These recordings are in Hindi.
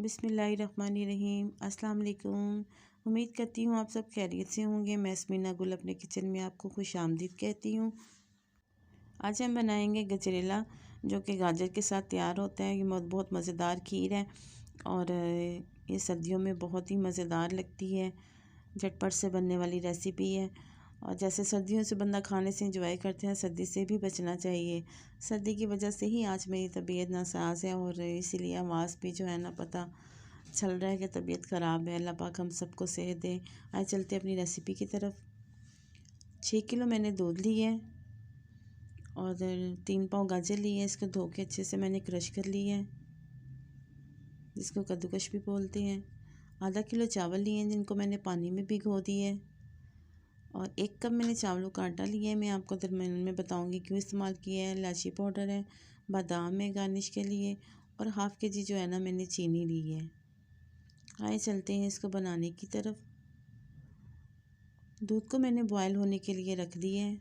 बिस्मिल्लाहिर्रहमानिर्रहीम। अस्सलाम वालेकुम। उम्मीद करती हूँ आप सब खैरियत से होंगे। मैं स्मीना गुल अपने किचन में आपको खुशामदीद कहती हूँ। आज हम बनाएंगे गजरेला, जो कि गाजर के साथ तैयार होता है। ये बहुत मज़ेदार खीर है और ये सर्दियों में बहुत ही मज़ेदार लगती है। झटपट से बनने वाली रेसिपी है और जैसे सर्दियों से बंदा खाने से इंजॉय करते हैं, सर्दी से भी बचना चाहिए। सर्दी की वजह से ही आज मेरी तबीयत नासाज है और इसीलिए आवाज़ भी जो है ना, पता चल रहा है कि तबीयत ख़राब है। अल्लाह पाक हम सबको सेहत दे। आए चलते अपनी रेसिपी की तरफ। 6 किलो मैंने दूध ली है और 3 पाव गाजर ली है। इसको धो के अच्छे से मैंने क्रश कर ली है, जिसको कद्दूकश भी बोलते हैं। आधा किलो चावल लिए हैं, जिनको मैंने पानी में भिगो दिए है। और 1 कप मैंने चावलों का आटा लिया है। मैं आपको दरमियान में बताऊंगी क्यों इस्तेमाल किया है। इलायची पाउडर है, बादाम है गार्निश के लिए, और हाफ़ के जी जो है ना, मैंने चीनी ली है। आइए चलते हैं इसको बनाने की तरफ। दूध को मैंने बॉयल होने के लिए रख दिया है।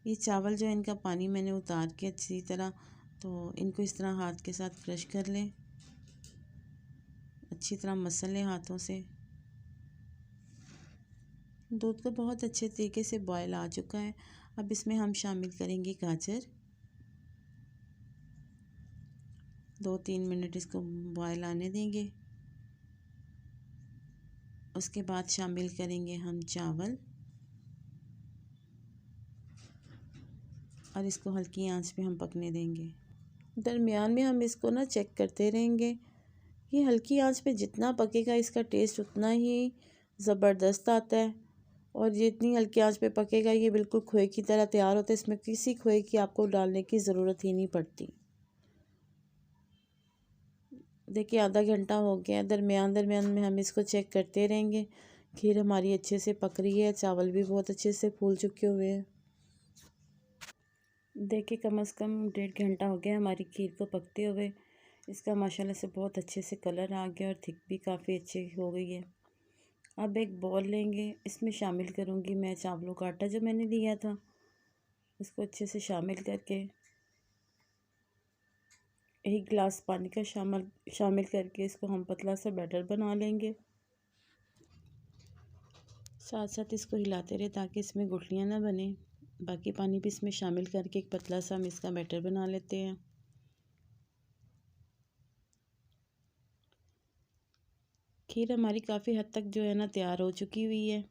ये चावल जो है, इनका पानी मैंने उतार के अच्छी तरह, तो इनको इस तरह हाथ के साथ क्रश कर लें, अच्छी तरह मसल लें हाथों से। दूध को बहुत अच्छे तरीके से बॉयल आ चुका है। अब इसमें हम शामिल करेंगे गाजर। 2-3 मिनट इसको बॉयल आने देंगे। उसके बाद शामिल करेंगे हम चावल और इसको हल्की आंच पे हम पकने देंगे। दरमियान में हम इसको ना चेक करते रहेंगे। ये हल्की आंच पे जितना पकेगा, इसका टेस्ट उतना ही ज़बरदस्त आता है। और जितनी हल्की आंच पे पकेगा, ये बिल्कुल खोए की तरह तैयार होता है। इसमें किसी खोए की आपको डालने की ज़रूरत ही नहीं पड़ती। देखिए आधा घंटा हो गया। दरमियान में हम इसको चेक करते रहेंगे। खीर हमारी अच्छे से पक रही है, चावल भी बहुत अच्छे से फूल चुके हुए हैं। देखिए कम से कम 1.5 घंटा हो गया हमारी खीर को पकते हुए। इसका माशाल्लाह से बहुत अच्छे से कलर आ गया और थिक भी काफ़ी अच्छी हो गई है। अब एक बॉल लेंगे, इसमें शामिल करूँगी मैं चावलों का आटा जो मैंने लिया था। इसको अच्छे से शामिल करके 1 गिलास पानी का शामिल करके इसको हम पतला सा बैटर बना लेंगे। साथ साथ इसको हिलाते रहे ताकि इसमें गुठलियाँ ना बने। बाकी पानी भी इसमें शामिल करके एक पतला सा हम इसका बैटर बना लेते हैं। खीर हमारी काफ़ी हद तक जो है ना, तैयार हो चुकी हुई है।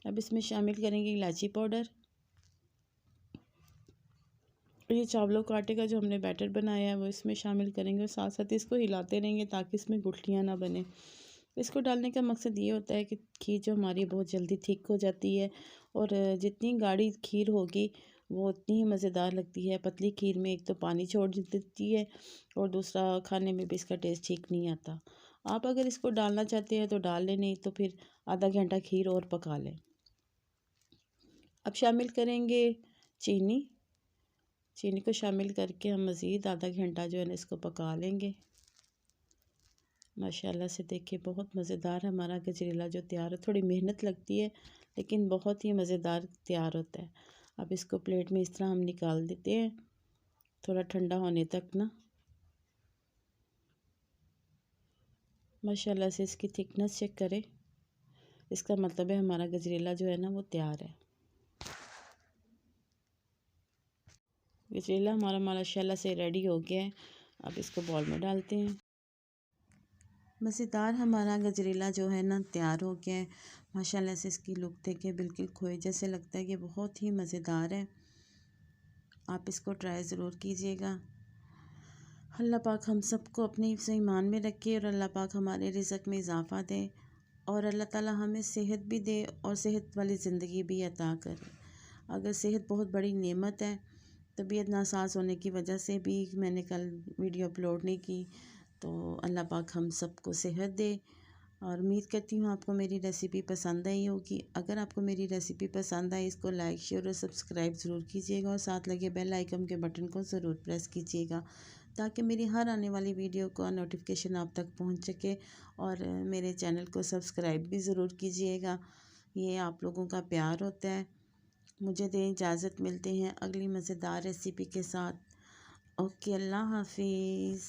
अब इसमें शामिल करेंगे इलायची पाउडर। ये चावलों का आटे का जो हमने बैटर बनाया है, वो इसमें शामिल करेंगे और साथ साथ इसको हिलाते रहेंगे ताकि इसमें गुठलियाँ ना बने। इसको डालने का मकसद ये होता है कि खीर जो हमारी बहुत जल्दी थिक हो जाती है और जितनी गाढ़ी खीर होगी वो उतनी ही मज़ेदार लगती है। पतली खीर में एक तो पानी छोड़ देती है और दूसरा खाने में भी इसका टेस्ट ठीक नहीं आता। आप अगर इसको डालना चाहते हैं तो डाल लें, नहीं तो फिर आधा घंटा खीर और पका लें। अब शामिल करेंगे चीनी। चीनी को शामिल करके हम मज़ीद आधा घंटा जो है ना, इसको पका लेंगे। माशाल्लाह से देखिए बहुत मज़ेदार हमारा गजरेला जो तैयार है। थोड़ी मेहनत लगती है लेकिन बहुत ही मज़ेदार तैयार होता है। अब इसको प्लेट में इस तरह हम निकाल देते हैं, थोड़ा ठंडा होने तक ना। माशाल्लाह से इसकी थिकनेस चेक करें, इसका मतलब है हमारा गजरेला जो है ना, वो तैयार है। गजरेला हमारा माशाल्लाह से रेडी हो गया है। अब इसको बॉल में डालते हैं। मज़ेदार हमारा गजरेला जो है ना, तैयार हो गया है। माशाल्लाह से इसकी लुक देखिए, बिल्कुल खोए जैसे लगता है कि बहुत ही मज़ेदार है। आप इसको ट्राई ज़रूर कीजिएगा। अल्लाह पाक हम सबको अपने ईमान में रखे और अल्लाह पाक हमारे रिज़्क़ में इजाफ़ा दे और अल्लाह ताला हमें सेहत भी दे और सेहत वाली ज़िंदगी भी अता करे। अगर सेहत बहुत बड़ी नेमत है, तबीयत नासाज होने की वजह से भी मैंने कल वीडियो अपलोड नहीं की, तो अल्लाह पाक हम सबको सेहत दे। और उम्मीद करती हूँ आपको मेरी रेसिपी पसंद आई होगी। अगर आपको मेरी रेसिपी पसंद आई, इसको लाइक शेयर और सब्सक्राइब ज़रूर कीजिएगा और साथ लगे बेल आइकन के बटन को ज़रूर प्रेस कीजिएगा ताकि मेरी हर आने वाली वीडियो का नोटिफिकेशन आप तक पहुँच सके। और मेरे चैनल को सब्सक्राइब भी ज़रूर कीजिएगा। ये आप लोगों का प्यार होता है। मुझे दें इजाज़त, मिलते हैं अगली मज़ेदार रेसिपी के साथ। ओके, अल्लाह हाफिज़।